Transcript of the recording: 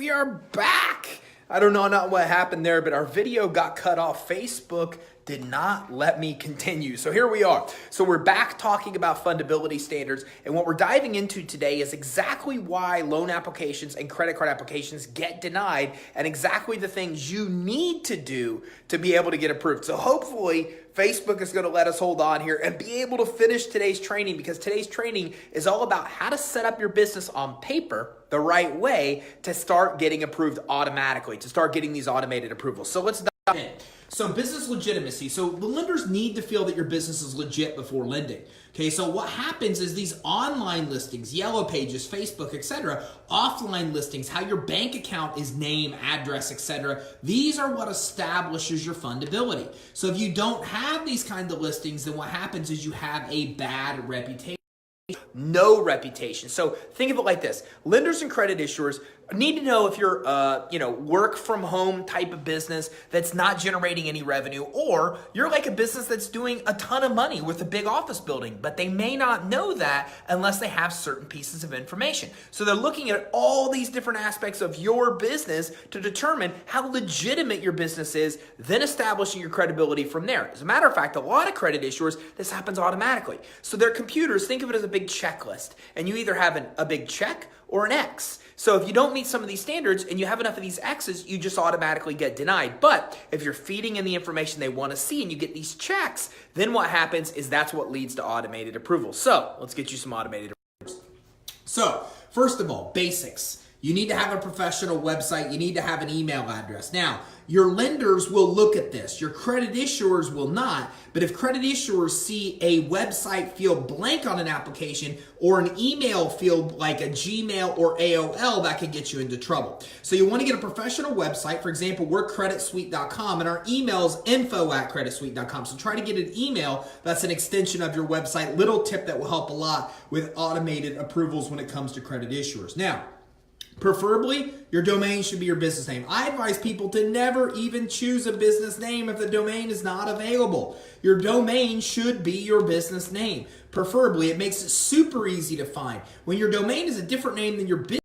we are back. I don't know not what happened there, but our video got cut off. Facebook did not let me continue. So here we are. So we're back talking about fundability standards. And what we're diving into today is exactly why loan applications and credit card applications get denied and exactly the things you need to do to be able to get approved. So hopefully Facebook is going to let us hold on here and be able to finish today's training, because today's training is all about how to set up your business on paper the right way to start getting approved automatically, to start getting these automated approvals. So let's dive in. So business legitimacy. So the lenders need to feel that your business is legit before lending. Okay, so what happens is these online listings, Yellow Pages, Facebook, etc., offline listings, how your bank account is name, address, etc., these are what establishes your fundability. So if you don't have these kinds of listings, then what happens is you have a bad reputation. No reputation. So think of it like this. Lenders and credit issuers need to know if you're work from home type of business that's not generating any revenue, or you're like a business that's doing a ton of money with a big office building, but they may not know that unless they have certain pieces of information. So they're looking at all these different aspects of your business to determine how legitimate your business is, then establishing your credibility from there. As a matter of fact, a lot of credit issuers, this happens automatically. So their computers, think of it as a big checklist, and you either have a big check or an X. So if you don't meet some of these standards and you have enough of these X's, you just automatically get denied. But if you're feeding in the information they want to see and you get these checks, then what happens is that's what leads to automated approval. So let's get you some automated approvals. So first of all, basics. You need to have a professional website. You need to have an email address. Now, your lenders will look at this. Your credit issuers will not. But if credit issuers see a website field blank on an application or an email field like a Gmail or AOL, that could get you into trouble. So you want to get a professional website. For example, we're creditsuite.com and our email is info@creditsuite.com. So try to get an email that's an extension of your website. Little tip that will help a lot with automated approvals when it comes to credit issuers. Now, preferably, your domain should be your business name. I advise people to never even choose a business name if the domain is not available. Your domain should be your business name. Preferably, it makes it super easy to find. When your domain is a different name than your business